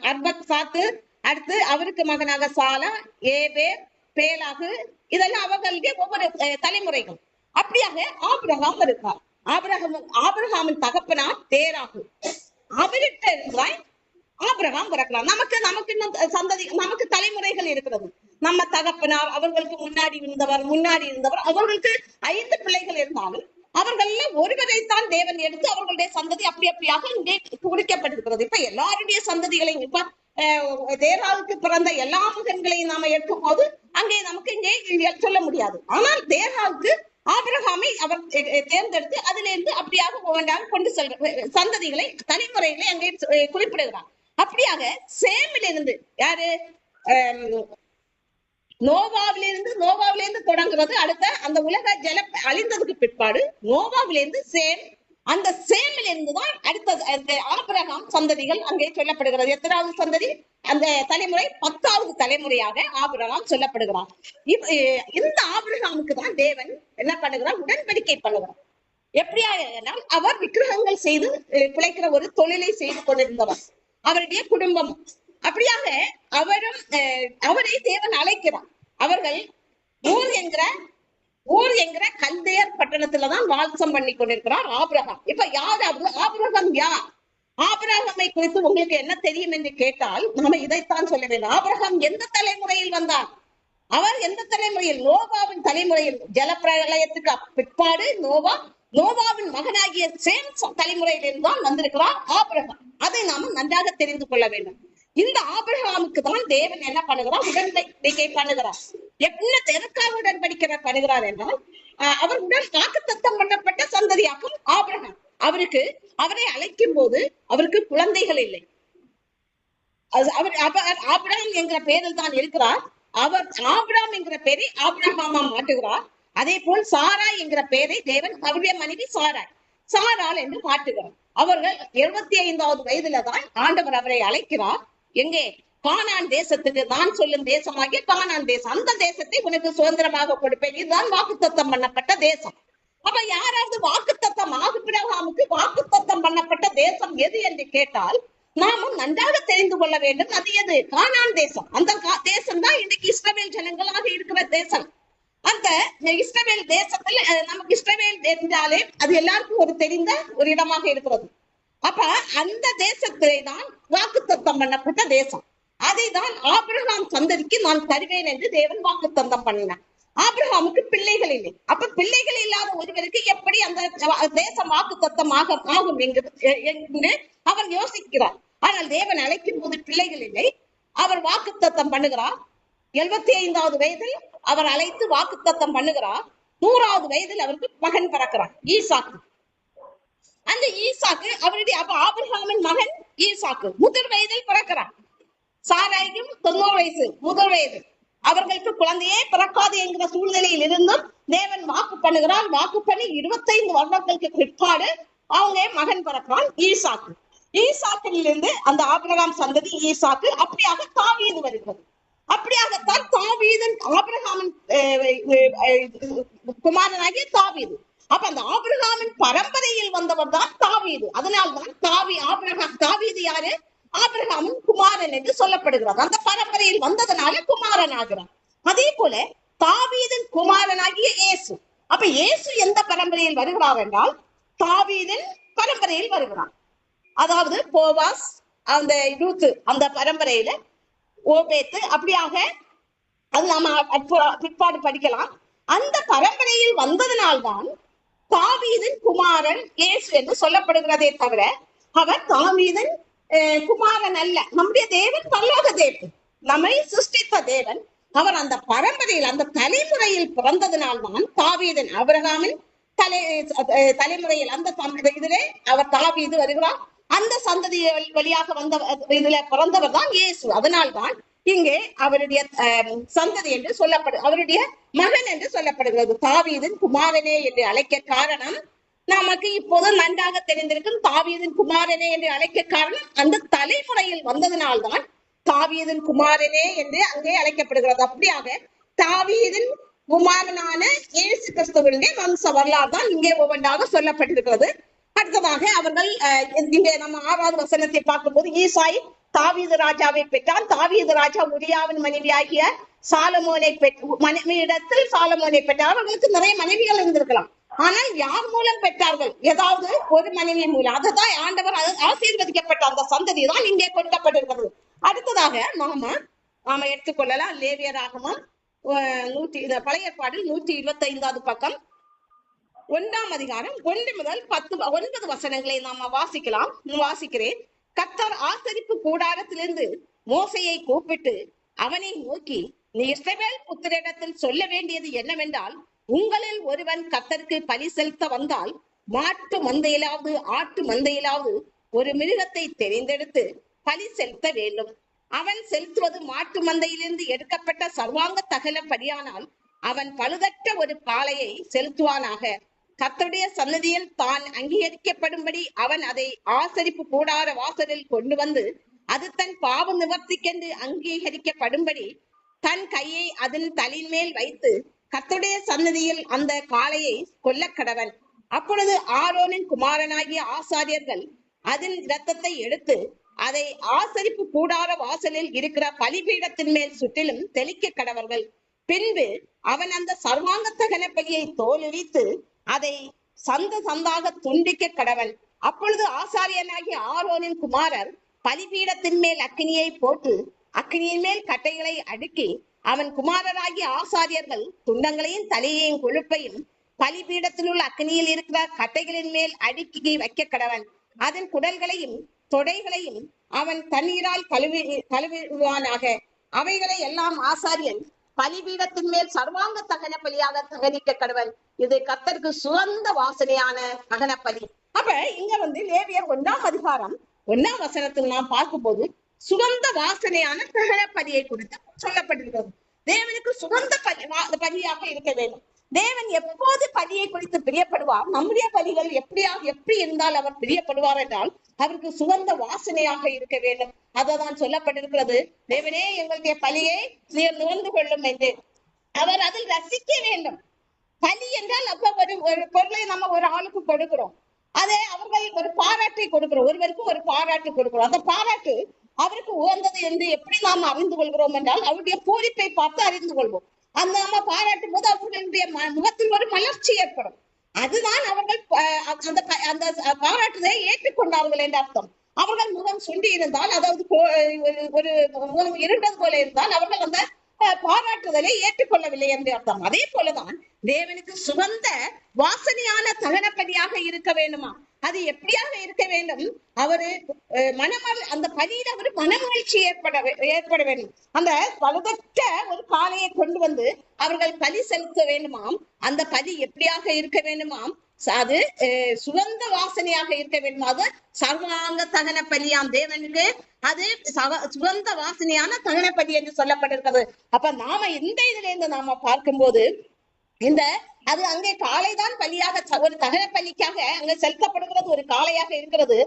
அர்பக் சாத்து, அடுத்து அவருக்கு மகனாக சாலா, ஏபேர், பேலாகு, இதெல்லாம் அவர்களுடைய ஒவ்வொரு தலைமுறைகள். அப்படியாக ஆபிரகாம் இருக்கார். ஆபிரகாமின் தகப்பனார் தேராகு. அவர்கிட்ட இருந்தாய் ஆபிரகாம் பிறக்கலாம். நமக்கு நமக்கு இன்னும் சந்ததி, நமக்கு தலைமுறைகள் இருக்கிறது. நம்ம தகப்பனார் அவர்களுக்கு முன்னாடி இருந்தவர் அவர்களுக்கு 5 பிள்ளைகள் இருந்தாலும் அவர்கள் ஒருவரைத்தான் தேவன் எடுத்து அவர்களுடைய சந்ததி அப்படியாக இங்கே குறிக்கப்பட்டிருக்கிறது. இப்ப எல்லாருடைய சந்ததிகளையும் இப்ப தேராவுக்கு பிறந்த எல்லா மகன்களையும் நாம எடுக்கும் போது அங்கே நமக்கு இங்கே சொல்ல முடியாது. ஆனால் தேராவுக்கு ஆபிரகாமை அவர் தேர்ந்தெடுத்து அதிலிருந்து அப்படியாக ஒவ்வொன்றாக கொண்டு செல்ற சந்ததிகளை தலைமுறைகளை அங்கே குறிப்பிடுகிறார். அப்படியாக சேமிலிருந்து யாரு நோவாவிலிருந்து தொடங்குறது. அடுத்த அந்த உலக ஜல அழிந்ததுக்கு பிற்பாடு நோவாவிலிருந்து சேம், அந்த சேமிலிருந்து தான் அடுத்த ஆபிரகாம் சந்ததிகள் அங்கே சொல்லப்படுகிறது. எத்தனாவது சந்ததி? அந்த தலைமுறை 10வது தலைமுறையாக ஆபிரகாம் சொல்லப்படுகிறார். இந்த ஆபிரகாமுக்கு தான் தேவன் என்ன பண்ணுகிறார்? உடன்படிக்கை பண்ணுகிறார். எப்படியா அவர் விக்கிரகங்கள் செய்து பிழைக்கிற ஒரு தொழிலை செய்து கொண்டிருந்தவர், அவருடைய குடும்பம். அப்படியாக அவரை தேவன் அழைக்கிறார். அவர்கள் ஊர் என்கிற கல்தேயர் பட்டணத்துலதான் வாசம் பண்ணி கொண்டிருக்கிறார் ஆபிரகாம். இப்ப யார் ஆபிரகாம்? யார் ஆபிரகாமை குறித்து உங்களுக்கு என்ன தெரியும் என்று கேட்டால் நாம இதைத்தான் சொல்ல வேண்டும். ஆபிரகாம் எந்த தலைமுறையில் வந்தார்? அவர் எந்த தலைமுறையில்? நோவாவின் தலைமுறையில். ஜலப்பிரளயத்துக்கு பிற்பாடு நோவாவின் மகனாகிய சேம் தலைமுறையில் இருந்தால் வந்திருக்கிறார் ஆபிரகாம். அதை நாம நன்றாக தெரிந்து கொள்ள வேண்டும். இந்த ஆபிரகாமுக்கு தான் தேவன் என்ன பண்ணுகிறார்? உடன்படிக்கை பண்ணுகிறார். எதற்காக உடன்படிக்கை பண்ணுகிறார் என்றால் அவர் வாக்குத்தத்தம் பண்ணப்பட்ட சந்ததியாக்கும் ஆபிரகாம். அவரை அழைக்கும் போது அவருக்கு குழந்தைகள் இல்லை. அவர் ஆபிரகாம் என்கிற பெயரில் தான் இருக்கிறார். அவர் ஆபிரகாம் என்கிற பெயரை ஆபிரகாமா மாற்றுகிறார். அதே போல் சாரா என்கிற பெயரை தேவன் அவருடைய மனைவி சாராள் என்று மாற்றுகிறார். அவர்கள் 75வது வயதுல தான் ஆண்டவர் அவரை அழைக்கிறார். எங்கே? கானான் தேசத்துக்கு. நான் சொல்லும் தேசமாகிய கானான் தேசம். அந்த தேசத்தை உனக்கு சுதந்திரமாக கொடுப்பேன். இதுதான் வாக்குத்தத்தம் பண்ணப்பட்ட தேசம். அப்ப யாராவது வாக்குத்தத்தம் ஆபிரகாமுக்கு வாக்குத்தத்தம் பண்ணப்பட்ட தேசம் எது என்று கேட்டால் நாமும் நன்றாக தெரிந்து கொள்ள வேண்டும். அது எது? கானான் தேசம். அந்த தேசம் தான் இன்னைக்கு இஸ்ரவேல் ஜனங்களாக இருக்கிற தேசம். அந்த இஸ்ரவேல் தேசத்தில் நமக்கு இஸ்ரவேல் என்றாலே அது எல்லாருக்கும் ஒரு தெரிந்த ஒரு இடமாக இருக்கிறது. அப்ப அந்த தேசத்திலே தான் வாக்குத்தத்தம் பண்ணப்பட்ட தேசம். அதை தான் ஆபிரகாம் சந்ததிக்கு நான் தருவேன் என்று தேவன் வாக்குத்தத்தம் பண்ணினார். ஆபிரகாமுக்கு பிள்ளைகள் இல்லை. அப்ப பிள்ளைகள் இல்லாத ஒருவருக்கு எப்படி அந்த தேசம் வாக்குத்தத்தம் ஆகும் என்று அவர் யோசிக்கிறார். ஆனால் தேவன் அழைக்கும் போது பிள்ளைகள் இல்லை. அவர் வாக்குத்தத்தம் பண்ணுகிறார். 75வது வயதில் அவர் அழைத்து வாக்குத்தத்தம் பண்ணுகிறார். 100வது வயதில் அவருக்கு மகன் பிறக்கிறார், ஈசாக்கு. அந்த ஈசாக்கு அவருடைய ஆபிரகாமின் மகன் ஈசாக்கு முதிர் வயதில் பிறக்கிறார். சாராய்க்கும் 90 வயசு, முதல் வயது. அவர்களுக்கு குழந்தையே பிறக்காது என்கிற சூழ்நிலையில் இருந்தும் தேவன் வாக்கு பண்ணுகிறார். வாக்கு பண்ணி 25 வருடங்களுக்கு பிற்பாடு அவங்க மகன் பிறக்கிறான், ஈசாக்கு. ஈசாக்கிலிருந்து அந்த ஆபிரகாம் சந்ததி ஈசாக்கு. அப்படியாக தாவீது வருகிறது. அப்படியாகத்தான் தாவீதன் ஆபிரகாமின் குமாரனாகிய தாவீது. அப்ப அந்த ஆபிரகாமின் பரம்பரையில் வந்தவர் தான் தாவீது. அதனால்தான் தாவீது யாரு? ஆபிரகாமின் குமாரன் என்று சொல்லப்படுகிறார். அந்த பரம்பரையில் வந்ததனால குமாரன் ஆகிறார். அதே போல தாவீதின் குமாரனாகிய இயேசு. அப்ப இயேசு எந்த பரம்பரையில் வருகிறார் என்றால் தாவீதின் பரம்பரையில் வருகிறார். அதாவது போவாஸ், அந்த ரூத்து, அந்த பரம்பரையில ஓபேத்து, அப்படியாக அது நாம பிற்பாடு படிக்கலாம். அந்த பரம்பரையில் வந்ததனால்தான் தாவீதின் குமாரன் இயேசு என்று சொல்லப்படுகிறதே தவிர அவர் தாவீதின் குமாரன் அல்ல. நம்முடைய தேவன் பரலோக தேவன், நம்மை சிருஷ்டித்த தேவன். அவர் அந்த பரம்பரையில் அந்த தலைமுறையில் பிறந்ததனால்தான் தாவீதின் ஆபிரகாமின் தலைமுறையில் அந்த இதிலே அவர் தாவீது வருகிறார். அந்த சந்ததி வழியாக வந்த இதுல பிறந்தவர் தான் இயேசு. அதனால்தான் இங்கே அவருடைய சந்ததி என்று அவருடைய மகன் என்று சொல்லப்படுகிறது. தாவீதின் குமாரனே என்று அழைக்க காரணம் நமக்கு இப்போது நன்றாக தெரிந்திருக்கும். தாவீதின் குமாரனே என்று அழைக்க காரணம் அந்த தலைமுறையில் வந்ததனால்தான் தாவீதின் குமாரனே என்று அங்கே அழைக்கப்படுகிறது. அப்படியாக தாவீதின் குமாரனான இயேசு கிறிஸ்துவினுடைய வம்ச வரலாறு தான் இங்கே ஒவ்வொன்றாக சொல்லப்பட்டிருக்கிறது. அடுத்ததாக அவர்கள் இங்கே நம்ம 6வது வசனத்தை பார்க்கும் போது ஈசாய் தாவீது ராஜாவை பெற்றான். தாவீது ராஜா உரியாவின் மனைவியாகிய சாலமோனை மனைவியிடத்தில் சாலமோனை பெற்றார். அவர்களுக்கு நிறைய மனைவிகள் இருந்திருக்கலாம். ஆனால் யார் மூலம் பெற்றார்கள்? ஏதாவது ஒரு மனைவி மூலம். அதுதான் ஆண்டவர் ஆசீர்வதிக்கப்பட்ட அந்த சந்ததி தான் இங்கே கொடுக்கப்பட்டிருக்கிறது. அடுத்ததாக நாம எடுத்துக்கொள்ளலாம் லேவியராகமம் பழைய ஏற்பாடில் 125வது பக்கம் 1ஆம் அதிகாரம் 1 முதல் 9 வசனங்களை நாம வாசிக்கிறேன். கர்த்தர் ஆசரிப்பு கூடாரத்திலிருந்து மோசையை கூப்பிட்டு அவனை நோக்கி, நீ இஸ்ரவேல் புத்திரிடத்தில் சொல்ல வேண்டியது என்னவென்றால், உங்களில் ஒருவன் கர்த்தருக்கு பலி செலுத்த வந்தால் மாட்டு மந்தையிலாவது ஆட்டு மந்தையிலாவது ஒரு மிருகத்தை தெரிந்தெடுத்து பலி செலுத்த வேண்டும். அவன் செலுத்துவது மாட்டு மந்தையிலிருந்து எடுக்கப்பட்ட சர்வாங்க தகன படியானால் அவன் பழுதற்ற ஒரு காளையை செலுத்துவானாக. கர்த்தருடைய சன்னதியில் தான் அங்கீகரிக்கப்படும்படி அவன் அதை ஆசரிப்பு கூடார வாசலில் கொண்டு வந்து அது தன் பாவ நிவர்த்திக்கென்று அங்கீகரிக்கப்படும்படி தன் கையை அதன் தலையின் மேல் வைத்து கர்த்தருடைய சன்னதியில் அந்த காளையை கொல்ல கடவன். அப்பொழுது ஆரோனின் குமாரனாகிய ஆசாரியர்கள் அதன் இரத்தத்தை எடுத்து அதை ஆசரிப்பு கூடார வாசலில் இருக்கிற பலிபீடத்தின் மேல் சுற்றிலும் தெளிக்க கடவர்கள். பின்பு அவன் அந்த சர்வாங்க தகன பலியை தோலுரித்து அதை சந்தாக துண்டிக்க கடவன். அப்பொழுது ஆசாரியனாகிய ஆரோனின் குமாரர் பலிபீடத்தின் மேல் அக்கினியை போட்டு அக்கினியின் மேல் கட்டைகளை அடுக்கி அவன் குமாரராகிய ஆசாரியர்கள் துண்டங்களையும் தலையையும் கொழுப்பையும் பலிபீடத்தில் உள்ள அக்கினியில் இருக்கிற கட்டைகளின் மேல் அடுக்கி வைக்க கடவன். அதன் குடல்களையும் தொடைகளையும் அவன் தண்ணீரால் கழுவுவானாக. அவைகளை எல்லாம் ஆசாரியன் பலிபீடத்தின் மேல் சர்வாங்க தகன பலியாக தகனிக்க கடவன். இது கர்த்தருக்கு சுகந்த வாசனையான தகன பலி. அப்ப இங்க லேவியர் 1ஆம் அதிகாரம் 1ஆம் வசனத்தில் நாம் பார்க்கும் போது சுகந்த வாசனையான தகன பலியை குறித்து சொல்லப்பட்டிருக்கிறது. தேவனுக்கு சுகந்த பலியாக இருக்க வேண்டும். தேவன் எப்போது பலியை குறித்து பிரியப்படுவார்? நம்முடைய பலிகள் எப்படி இருந்தால் அவர் பிரியப்படுவார் என்றால் அவருக்கு சுகந்த வாசனையாக இருக்க வேண்டும். அததான் சொல்லப்பட்டிருக்கிறது. தேவனே எங்களுடைய பலியை நீர் நுகர்ந்து கொள்ளும் என்று அவர் அதில் ரசிக்க வேண்டும். பலி என்றால் அப்ப ஒரு பொருளை நம்ம ஒரு ஆளுக்கு கொடுக்கிறோம். அதே அவர்கள் ஒரு பாராட்டை கொடுக்கிறோம். ஒருவருக்கு ஒரு பாராட்டு கொடுக்கிறோம். அந்த பாராட்டு அவருக்கு உகந்தது என்று எப்படி நாம் அறிந்து கொள்கிறோம் என்றால் அவருடைய பூரிப்பை பார்த்து அறிந்து கொள்வோம். அந்த நம்ம பாராட்டும் போது அவர்களுடைய முகத்தில் ஒரு மலர்ச்சி ஏற்படும். அதுதான் அவர்கள் அந்த பாராட்டுதை ஏற்றுக்கொண்டார்கள் என்ற அர்த்தம். அவர்கள் முகம் சுண்டி இருந்தால், அதாவது ஒரு முகம் இருண்டது போல இருந்தால் அவர்கள் அந்த பாராட்டுதலை ஏற்றுக்கொள்ளவில்லை என்று அர்த்தம். அதே போலதான் தேவனுக்கு சுகந்த வாசனையான தகனப்படியாக இருக்க வேண்டுமா? அது எப்படியாக இருக்க வேண்டும்? அவரு அந்த பலியில ஒரு மனமகிழ்ச்சி ஏற்பட வேண்டும். அந்த பழுதற்ற ஒரு காளையை கொண்டு வந்து அவர்கள் பலி செலுத்த வேண்டுமாம். அந்த பலி எப்படியாக இருக்க வேண்டுமாம்? அது சுகந்த வாசனையாக இருக்க வேண்டும். அது சர்வாங்க தகன பலியாம். தேவனுக்கு அது சுகந்த வாசனையான தகன பலி என்று சொல்லப்பட்டிருக்கிறது. அப்ப நாம இந்த இதுல இருந்து நாம பார்க்கும்போது அது அங்கே காளைதான் பலியாக, ஒரு தகன பலிக்காக அங்க செலுத்தப்படுகிறது ஒரு காளையாக இருக்கிறது.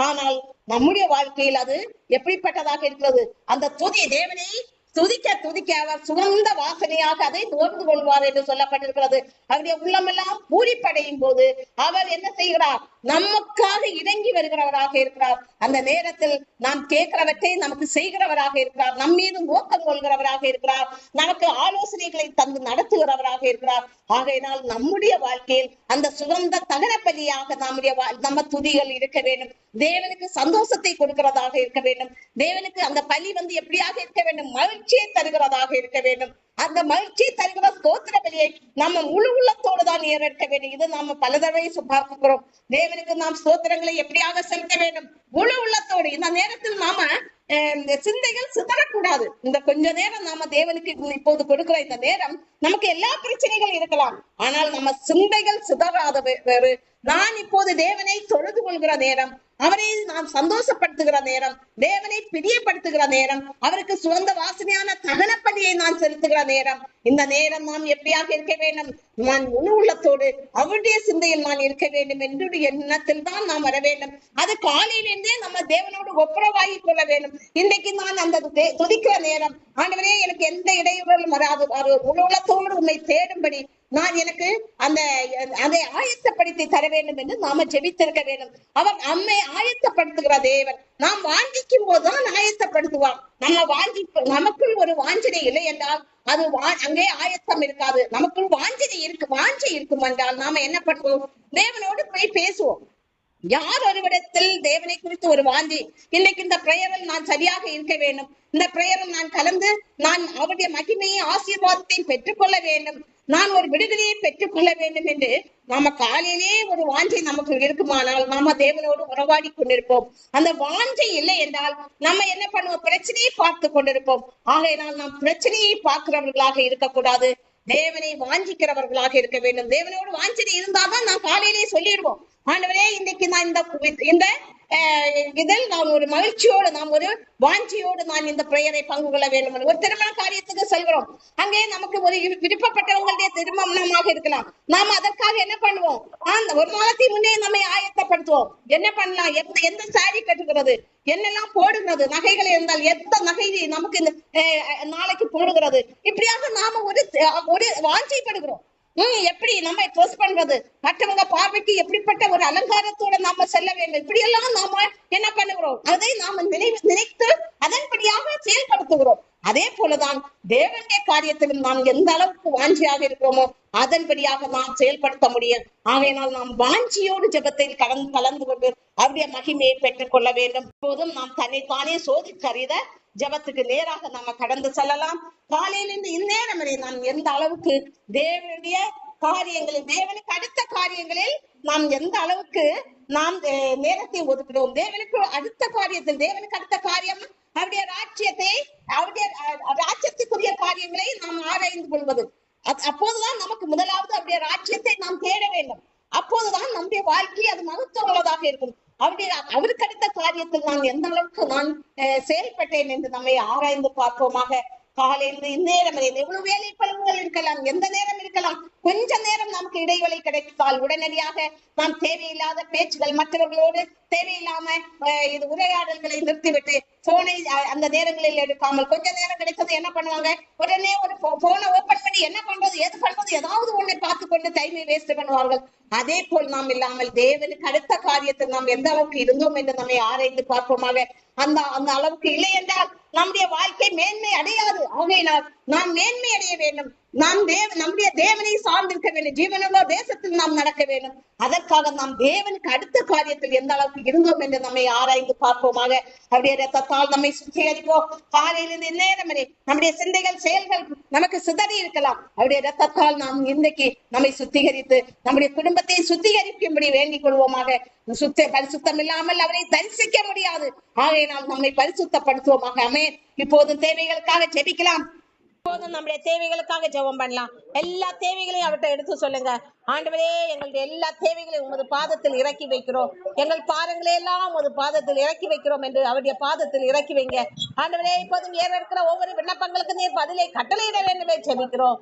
ஆனால் நம்முடைய வாழ்க்கையில் அது எப்படிப்பட்டதாக இருக்கிறது? அந்த துதி, தேவனை துதிக்க அவர் சுகந்த வாசனையாக அதை நுகர்ந்து கொள்வார் என்று சொல்லப்பட்டிருக்கிறது. அவருடைய உள்ளமெல்லாம் பூரிப்படையும் போது அவர் என்ன செய்கிறார்? நமக்காக இறங்கி வருகிறவராக இருக்கிறார். அந்த நேரத்தில் நாம் கேட்கிறவற்றை நமக்கு செய்கிறவராக இருக்கிறார். நம் மீது நோக்கம் கொள்கிறவராக இருக்கிறார். நமக்கு ஆலோசனைகளை தந்து நடத்துகிறவராக இருக்கிறார். ஆகையினால் நம்முடைய வாழ்க்கையில் அந்த சுகந்த தகன பலியாக நம்ம துதிகள் இருக்க வேண்டும். தேவனுக்கு சந்தோஷத்தை கொடுக்கிறதாக இருக்க வேண்டும். தேவனுக்கு அந்த பலி எப்படியாக இருக்க வேண்டும்? மகிழ்ச்சியை தருகிறதாக இருக்க வேண்டும். அந்த மகிழ்ச்சியை தருகிற ஸ்தோத்திர பலியை நம்ம முழு உள்ளத்தோடு தான் ஏறெடுக்க வேண்டும். இது நாம பல தடவை பார்க்கிறோம். தேவனுக்கு நாம் ஸ்தோத்திரங்களை எப்படியாக செலுத்த வேண்டும்? முழு உள்ளத்தோடு. இந்த நேரத்தில் நாம சிந்தைகள் சிதறக்கூடாது. இந்த கொஞ்ச நேரம் நாம தேவனுக்கு இப்போது கொடுக்கிற இந்த நேரம் நமக்கு எல்லா பிரச்சனைகள் இருக்கலாம். ஆனால் நம்ம சிந்தைகள் சிதறாத வேறு. நான் இப்போது தேவனை தொழுது கொள்கிற நேரம், அவரை நாம் சந்தோஷப்படுத்துகிற நேரம், தேவனை பிரியப்படுத்துகிற நேரம், அவருக்கு சுகந்த வாசனையான தகன பலியை நான் செலுத்துகிற நேரம். இந்த நேரம் நாம் எப்படியாக இருக்க வேண்டும்? நான் முழு உள்ளத்தோடு அவருடைய சிந்தையில் நான் இருக்க வேண்டும் என்னுடைய எண்ணத்தில் தான் நாம் வர வேண்டும். அது காலையிலிருந்தே நம்ம தேவனோடு ஒப்புரவாகி கொள்ள வேண்டும். இன்றைக்கு நான் அந்த துதிக்கிற நேரம், ஆண்டவரே எனக்கு எந்த இடையூறும் வராது, முழு உள்ளத்தோடு உண்மை தேடும்படி நான் எனக்கு அந்த அதை ஆயத்தப்படுத்தி தர வேண்டும் என்று நாம ஜெபித்திருக்க வேண்டும். அவர் நம்மை ஆயத்தப்படுத்துகிற தேவன். நாம் வாஞ்சிக்கும் போதுதான் ஆயத்தப்படுத்துவார். நம்ம நமக்குள் ஒரு வாஞ்சனை இல்லை என்றால் அது அங்கே ஆயத்தம் இருக்காது. நமக்குள் வாஞ்சை இருக்கும் என்றால் நாம என்ன பண்ணுவோம்? தேவனோடு போய் பேசுவோம். யார் ஒருவிடத்தில் தேவனை குறித்து ஒரு வாஞ்சி, இன்னைக்கு இந்த பிரேயரில் நான் சரியாக இருக்க வேண்டும், இந்த பிரேயரில் நான் கலந்து நான் அவருடைய மகிமையை ஆசீர்வாதத்தை பெற்றுக்கொள்ள வேண்டும், நான் ஒரு விடுதலையை பெற்றுக்கொள்ள வேண்டும் என்று நாம காலையிலே ஒரு வாஞ்சை நமக்கு இருக்குமானால் நாம தேவனோடு உறவாடி கொண்டிருப்போம். அந்த வாஞ்சை இல்லை என்றால் நம்ம என்ன பண்ணுவோம்? பிரச்சனையை பார்த்து கொண்டிருப்போம். ஆகையினால் நாம் பிரச்சனையை பார்க்கிறவர்களாக இருக்கக்கூடாது, தேவனை வாஞ்சிக்கிறவர்களாக இருக்க வேண்டும். தேவனோடு வாஞ்சனை இருந்தாதான் நான் காலையிலே சொல்லிடுவோம், ஆண்டவரே இன்னைக்கு நான் இந்த இதில் நான் ஒரு மகிழ்ச்சியோடு, நாம் ஒரு வாஞ்சியோடு நான் இந்த பிரேயரை பங்கு கொள்ள வேண்டும். ஒரு திருமண காரியத்துக்கு செல்கிறோம், அங்கே நமக்கு ஒரு விருப்பப்பட்டவங்களுடைய திருமணமாக இருக்கலாம். நாம் அதற்காக என்ன பண்ணுவோம்? ஒரு மாதத்தை முன்னே நம்மை ஆயத்தப்படுத்துவோம். என்ன பண்ணலாம், எந்த சாரி கட்டுகிறது, என்னெல்லாம் போடுகிறது, நகைகள் இருந்தால் எந்த நகை நமக்கு நாளைக்கு போடுகிறது, இப்படியாக நாம ஒரு வாஞ்சிப்படுகிறோம். எப்படி நம்ம ட்ரெஸ் பண்றது, மற்றவங்க பார்வைக்கு எப்படிப்பட்ட ஒரு அலங்காரத்தோட நாம செல்ல வேண்டும், இப்படி எல்லாம் நாம என்ன பண்ணுகிறோம்? அதை நாம நினைத்து அதன்படியாக செயல்படுத்துகிறோம். அதே போலதான் தேவனுடைய காரியத்திலும் நாம் எந்த அளவுக்கு வாஞ்சியாக இருக்கிறோமோ அதன்படியாக நாம் செயல்படுத்த முடியும். ஆகையினால் நாம் வாஞ்சியோடு ஜெபத்தில் கலந்து கொண்டு அவருடைய மகிமையை பெற்றுக் கொள்ள வேண்டும். போதும் நாம் தன்னைத்தானே சோதிக்கறித ஜபத்துக்கு நேராக நாம கடந்து செல்லலாம். காலையிலிருந்து இந்நேரம் வரை நாம் எந்த அளவுக்கு தேவனுடைய காரியங்களில், தேவனுக்கு அடுத்த காரியங்களில் நாம் எந்த அளவுக்கு நாம் நேரத்தை ஒதுக்கிறோம், தேவனுக்கு அடுத்த காரியத்தில், தேவனுக்கு அடுத்த காரியம் அவருடைய ராஜ்யத்தை, அவருடைய ராஜ்யத்துக்குரிய காரியங்களை நாம் ஆராய்ந்து கொள்வது. அப்போதுதான் நமக்கு முதலாவது அவருடைய ராஜ்யத்தை நாம் தேட வேண்டும். அப்போதுதான் நம்முடைய வாழ்க்கை அது மகத்துவம் உள்ளதாக இருக்கும். அவருக்கு அடுத்த காரியத்தில் நான் எந்த அளவுக்கு நான் செயல்பட்டேன் என்று நம்மை ஆராய்ந்து பார்ப்போமாக. காலையிலிருந்து இந்நேரம் எவ்வளவு வேலை பழுவுகள் இருக்கலாம், எந்த நேரம் இருக்கலாம். கொஞ்ச நேரம் நமக்கு இடைவெளி கிடைத்தால் உடனடியாக நாம் தேவையில்லாத பேச்சுகள், மற்றவர்களோடு தேவையில்லாம இது உரையாடல்களை நிறுத்திவிட்டு போனை அந்த நேரங்களில் எடுக்காமல் கொஞ்ச நேரம் கிடைத்தது என்ன பண்ணுவாங்க? உடனே ஒரு போனை ஓபன் பண்ணி என்ன பண்றது, எது பண்றது, ஏதாவது ஒன்றை பார்த்து கொண்டு டைமை வேஸ்ட் பண்ணுவார்கள். அதே போல் நாம் இல்லாமல் தேவனுக்கு அடுத்த காரியத்தில் நாம் எந்த அளவுக்கு இருந்தோம் என்று நம்மை ஆராய்ந்து பார்ப்போமாக. அந்த அளவுக்கு இல்லை என்றால் நம்முடைய வாழ்க்கை மேன்மை அடையாது. ஆகையினால் நாம் மேன்மை அடைய வேண்டும். நாம் நம்முடைய தேவனை சார்ந்திருக்க வேண்டும். ஜீவனுள்ள தேசத்தில் நாம் நடக்க வேண்டும். அதற்காக நாம் தேவனுக்கு அடுத்த காரியத்தில் எந்த அளவுக்கு இருந்தோம் என்று நம்மை ஆராய்ந்து பார்ப்போமாக. அவருடைய ரத்தத்தால் நம்மை சுத்திகரிப்போம். காலையிலிருந்து இந்நேரம் வரை நம்முடைய சிந்தைகள், செயல்கள் நமக்கு சிதறி இருக்கலாம். அவருடைய ரத்தத்தால் நாம் இன்றைக்கு நம்மை சுத்திகரித்து நம்முடைய குடும்பத்தை சுத்திகரிக்கும்படி வேண்டிக் கொள்வோமாக. பரிசுத்தம் இல்லாமல் அவரை தரிசிக்க முடியாது. ஆகையினால் நம்மை பரிசுத்தப்படுத்துவோமாக. ஆமென். இப்போது தேவைகளுக்காக ஜெபிக்கலாம். இப்போதும் நம்முடைய தேவைகளுக்காக ஜெபம் பண்ணலாம். எல்லா தேவைகளையும் அவர்கிட்ட எடுத்து சொல்லுங்க. ஆண்டவரே, எங்களுடைய எல்லா தேவைகளையும் உமது பாதத்தில் இறக்கி வைக்கிறோம். எங்கள் பாரங்களை எல்லாம் உமது பாதத்தில் இறக்கி வைக்கிறோம் என்று அவருடைய பாதத்தில் இறக்கி வைங்க. ஆண்டவரே, இப்போதும் ஏற இருக்கிற ஒவ்வொரு விண்ணப்பங்களுக்கு நீர் பதிலை கட்டளையிட வேண்டுமே ஜெபிக்கிறோம்.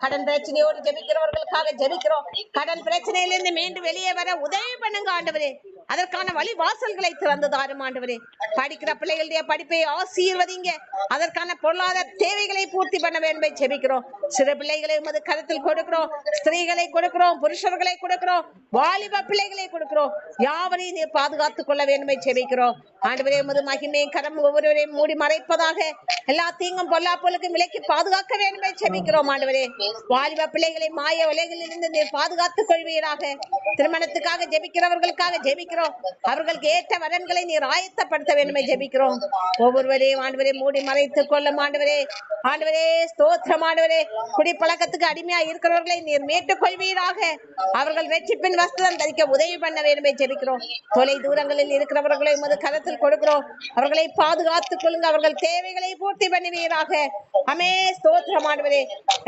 கடன் பிரச்சனையோடு ஜெபிக்கிறவர்களுக்காக ஜெபிக்கிறோம். கடன் பிரச்சனையிலிருந்து மீண்டும் வெளியே வர உதவி பண்ணுங்க ஆண்டவரே. அதற்கான வழி வாசல்களை திறந்து தாரும் ஆண்டவரே. படிக்கிற பிள்ளைகளுடைய படிப்பை ஆசீர்வதிங்க. அதற்கான பொருளாதார தேவைகளை பூர்த்தி பண்ண வேண்டும் ஜெபிக்கிறோம். சிறு பிள்ளைகளை உமது கருத்தில் கொடுக்கிறோம். ஸ்திரீகளை கொடுக்கிறோம், புருஷர்களை கொடுக்கிறோம், வாலிப பிள்ளைகளை கொடுக்கிறோம். யாவரையும் நீர் பாதுகாத்துக் கொள்ள வேண்டும் ஜெபிக்கிறோம். ஆண்டவரே, உமது மகிமை கரம் ஒவ்வொருவரையும் மூடி மறைப்பதாக. எல்லா தீங்கும் பொல்லாப்புகளுக்கும் விலக்கி பாதுகாக்க வேண்டும் ஜெபிக்கிறோம் ஆண்டவரே. வாலிப பிள்ளைகளை மாய உலகில் இருந்து நீர் பாதுகாத்துக் கொள்வீராக. திருமணத்துக்காக ஜெபிக்கிறவர்களுக்காக ஜெபிக்கிறோம். அவர்களுக்கு ஏற்ற வரன்களை நீர் ஆயத்தப்படுத்த வேண்டுமே ஜெபிக்கிறோம். ஒவ்வொருவரையும் ஆண்டவரே மூடி மறைத்துக் கொள்ளும் ஆண்டவரே. ஆண்டவரே, ஸ்தோத்திரம் ஆண்டவரே. குடிப்பழக்கத்துக்கு அடிமையா இருக்கிறவர்களை நீர் மீட்டுக் கொள்வீராக. அவர்கள் ரட்சிப்பின் வஸ்திரம் தரிக்க உதவி பண்ண வேண்டுமே ஜெபிக்கிறோம். தொலை தூரங்களில் இருக்கிறவர்களை உமது கரத்தில் கொடுக்கிறோம். அவர்களை பாதுகாத்துக் கொள்ளுங்க. அவர்கள் தேவைகளை பூர்த்தி பண்ணுவீராக. அமே ஸ்தோத்திரம் ஆண்டவரே.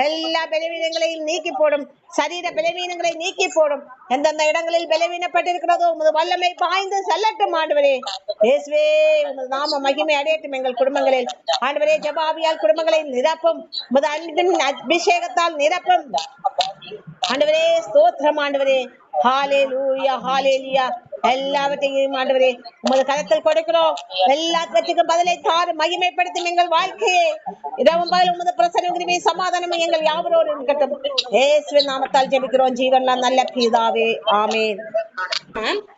எல்லா பலவீனங்களையும் நீக்கி போடும். சரீர பலவீனங்களை நீக்கி போடும். எந்தெந்த இடங்களில் பலவீனப்பட்டிருக்கிறதோ உமது வல்லமை பாய்ந்து செல்லட்டும் ஆண்டவரே. இயேசுவே, உமது நாம மகிமை அடையட்டும் எங்கள் குடும்பங்களில். ஆண்டவரே, ஜெபாவியால் குடும்பங்களை நிரப்பும். உமது அன்பின் அபிஷேகத்தால் நிரப்பும் ஆண்டவரே. ஸ்தோத்திரம் ஆண்டவரே. ஹalleluya, ஹalleluya. எல்லாவற்றையும் ஆண்டவரே உமது கரத்தில் கொடுக்கிறோம். எல்லாத்துக்கும் பதிலை தாரு, மகிமைப்படுத்தும் எங்கள் வாழ்க்கையே. இரவும் பகலும் உமது பிரசன்னம், கிருபை, சமாதானம் எங்கள் யாவரோடு இருக்கட்டும். இயேசுவின் நாமத்தால் ஜெபிக்கிறோம் ஜீவன்ல நல்ல பிதாவே, ஆமென்.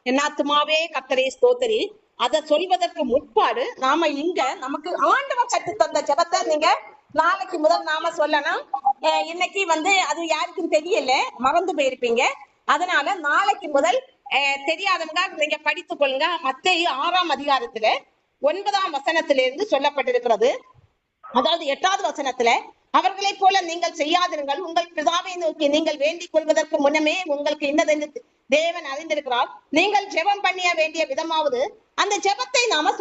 என் ஆத்துமாவே கர்த்தரை ஸ்தோத்திரி. அத சொல்வதற்கு முற்பாடு நாம இங்க நமக்கு ஆண்டவர் கற்று தந்த ஜெபத்தை நீங்க நாளைக்கு முதல் நாம சொல்லணும். இன்னைக்கு அது யாருக்கும் தெரியல, மறந்து போயிருப்பீங்க. அதனால நாளைக்கு முதல் தெரியாதவங்க நீங்க படித்துக் கொள்ளுங்க. மத்தேயு 6ஆம் அதிகாரத்துல 9ஆம் வசனத்திலிருந்து சொல்லப்பட்டிருக்கிறது. அதாவது 8வது வசனத்துல, அவர்களைப் போல நீங்கள் செய்யாதிருங்கள், உங்கள் பிதாவை நோக்கி நீங்கள் வேண்டிக் கொள்வதற்கு முன்னமே உங்களுக்கு இன்னதென்று தேவன் அறிந்திருக்கிறார். நீங்கள் ஜெபம் பண்ணிய வேண்டிய விதமாவது அந்த ஜெபத்தை நாம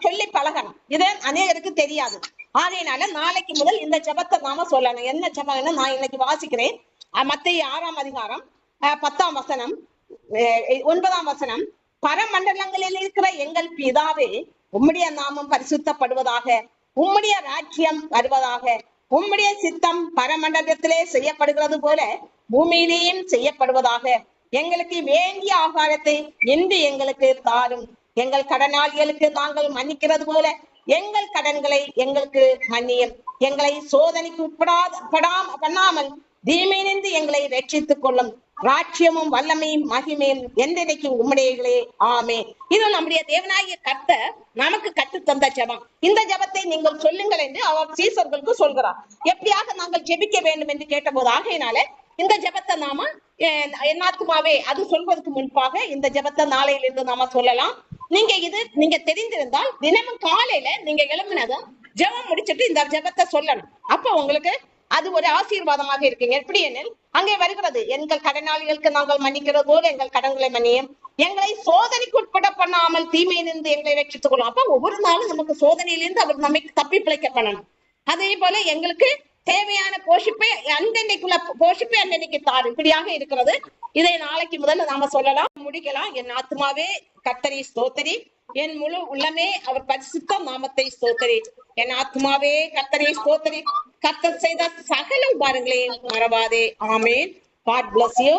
சொல்லி பழகணும். இது அநேகருக்கு தெரியாது. ஆகையினால நாளைக்கு முதல் இந்த ஜெபத்தை நாம சொல்லணும். என்ன ஜெபம்னு நான் இன்னைக்கு வாசிக்கிறேன். மத்தேயு 6ஆம் அதிகாரம் 10ஆம் வசனம் 9ஆம் வசனம். பரமண்டலங்களில் இருக்கிற எங்கள் பிதாவே, உம்முடைய நாமம் பரிசுத்தப்படுவதாக, உம்முடைய ராஜ்யம் வருவதாக, உம்முடைய சித்தம் பரமண்டலத்திலே செய்யப்படுகிறது போல பூமியிலேயும் செய்யப்படுவதாக. எங்களுக்கு வேண்டிய ஆகாரத்தை இன்று எங்களுக்கு தாரும். எங்கள் கடனாளிகளுக்கு நாங்கள் மன்னிக்கிறது போல எங்கள் கடன்களை எங்களுக்கு மன்னியும். எங்களை சோதனைக்கு பண்ணாமல் தீமையிலிருந்து எங்களை ரட்சித்துக் கொள்ளும். ராட்சியமும் வல்லமையும் மகிமையும் என்றைக்கும் உம்முடையங்களே, ஆமே. இது நம்முடைய தேவனாகிய கர்த்தர் நமக்கு கற்று தந்த ஜெபம். இந்த ஜெபத்தை நீங்கள் சொல்லுங்கள் என்று அவர் சீசர்களுக்கு சொல்கிறார். எப்படியாக நாங்கள் ஜெபிக்க வேண்டும் என்று கேட்டபோது, ஆகையினால இந்த ஜெபத்தை நாம என்னாத்துமாவே அது சொல்வதற்கு முன்பாக இந்த ஜெபத்தை நாளையிலிருந்து நாம சொல்லலாம். நீங்க தெரிந்திருந்தால் தினமும் காலையில நீங்க எழுப்பினதும் ஜெபம் முடிச்சுட்டு இந்த ஜெபத்தை சொல்லணும். அப்ப உங்களுக்கு அது ஒரு ஆசீர்வாதமாக இருக்குங்க. எப்படி எனில் அங்கே வருகிறது, எங்கள் கடனாளிகளுக்கு நாங்கள் மன்னிக்கிறது போல எங்கள் கடன்களை மன்னியும், எங்களை சோதனைக்கு உட்பட பண்ணாமல் தீமையிலிருந்து எங்களை ரட்சித்துக் கொள்ளும். அப்ப ஒவ்வொரு நாளும் நமக்கு சோதனையிலிருந்து அவர் நம்மை தப்பி பிழைக்க பண்ணணும். அதே போல எங்களுக்கு தேவையான போஷிப்பை அன்றைக்குள்ள போஷிப்பை அன்றைக்கு தாரு. இப்படியாக இருக்கிறது. இதை நாளைக்கு முதல்ல நாம சொல்லலாம், முடிக்கலாம். என் ஆத்மாவே கர்த்தரை ஸ்தோத்திரி, என் முழு உள்ளமே அவர் பரிசுத்த நாமத்தை ஸ்தோத்திரி. என் ஆத்மாவே கர்த்தரை ஸ்தோத்திரி, கர்த்தர் செய்த சகல உபகாரங்களையும் மறவாதே. ஆமேன். God bless you.